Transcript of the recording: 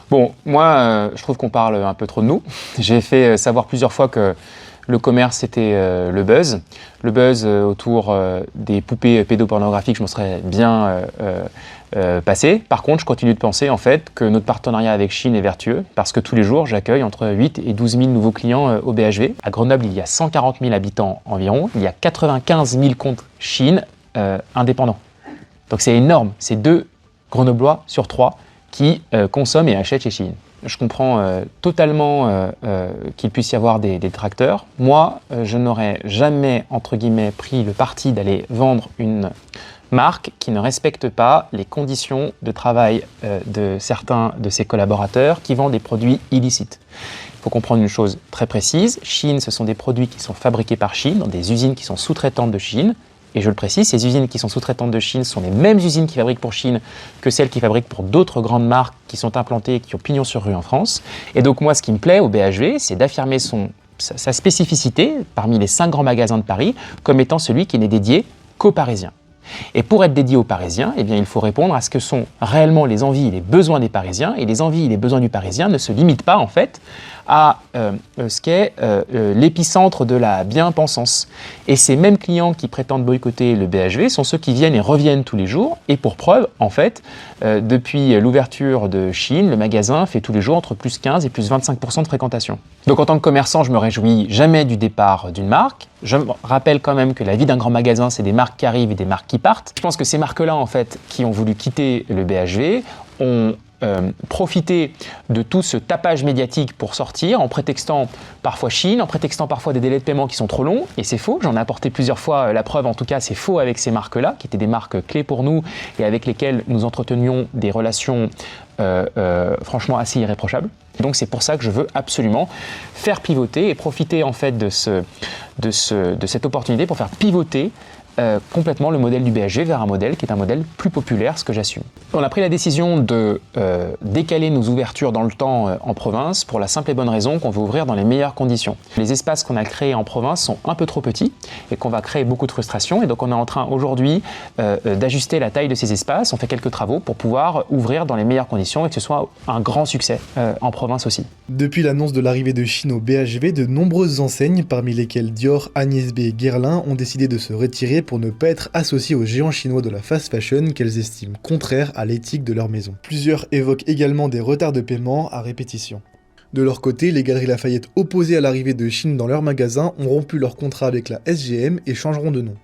Bon, moi, je trouve qu'on parle un peu trop de nous. J'ai fait savoir plusieurs fois que le commerce, c'était le buzz. Le buzz autour des poupées pédopornographiques, je m'en serais bien passé. Par contre, je continue de penser en fait que notre partenariat avec Shein est vertueux parce que tous les jours, j'accueille entre 8 et 12 000 nouveaux clients au BHV. À Grenoble, il y a 140 000 habitants environ. Il y a 95 000 comptes Shein indépendants. Donc c'est énorme. C'est 2 Grenoblois sur 3 qui consomment et achètent chez Shein. Je comprends totalement qu'il puisse y avoir des détracteurs. Moi, je n'aurais jamais, entre guillemets, pris le parti d'aller vendre une marque qui ne respecte pas les conditions de travail de certains de ses collaborateurs qui vendent des produits illicites. Il faut comprendre une chose très précise. Shein, ce sont des produits qui sont fabriqués par Shein dans des usines qui sont sous-traitantes de Shein. Et je le précise, ces usines qui sont sous-traitantes de Shein sont les mêmes usines qui fabriquent pour Shein que celles qui fabriquent pour d'autres grandes marques qui sont implantées et qui ont pignon sur rue en France. Et donc moi, ce qui me plaît au BHV, c'est d'affirmer sa spécificité parmi les 5 grands magasins de Paris comme étant celui qui n'est dédié qu'aux Parisiens. Et pour être dédié aux Parisiens, eh bien, il faut répondre à ce que sont réellement les envies et les besoins des Parisiens. Et les envies et les besoins du Parisien ne se limitent pas en fait à ce qu'est l'épicentre de la bien-pensance. Et ces mêmes clients qui prétendent boycotter le BHV sont ceux qui viennent et reviennent tous les jours. Et pour preuve, en fait, depuis l'ouverture de Shein, le magasin fait tous les jours entre plus 15 et plus 25% de fréquentation. Donc en tant que commerçant, je me réjouis jamais du départ d'une marque. Je me rappelle quand même que la vie d'un grand magasin, c'est des marques qui arrivent et des marques qui partent. Je pense que ces marques-là, en fait, qui ont voulu quitter le BHV, ont profiter de tout ce tapage médiatique pour sortir en prétextant parfois Shein, en prétextant parfois des délais de paiement qui sont trop longs, et c'est faux, j'en ai apporté plusieurs fois la preuve, en tout cas c'est faux avec ces marques-là, qui étaient des marques clés pour nous et avec lesquelles nous entretenions des relations franchement assez irréprochables. Et donc c'est pour ça que je veux absolument faire pivoter et profiter en fait de cette opportunité pour faire pivoter complètement le modèle du BHV vers un modèle qui est un modèle plus populaire, ce que j'assume. On a pris la décision de décaler nos ouvertures dans le temps en province pour la simple et bonne raison qu'on veut ouvrir dans les meilleures conditions. Les espaces qu'on a créés en province sont un peu trop petits et qu'on va créer beaucoup de frustration, et donc on est en train aujourd'hui d'ajuster la taille de ces espaces. On fait quelques travaux pour pouvoir ouvrir dans les meilleures conditions et que ce soit un grand succès en province aussi. Depuis l'annonce de l'arrivée de Shein au BHV, de nombreuses enseignes, parmi lesquelles Dior, Agnès B et Guerlain, ont décidé de se retirer pour ne pas être associés aux géants chinois de la fast fashion qu'elles estiment contraires à l'éthique de leur maison. Plusieurs évoquent également des retards de paiement à répétition. De leur côté, les Galeries Lafayette opposées à l'arrivée de Shein dans leurs magasins ont rompu leur contrat avec la SGM et changeront de nom.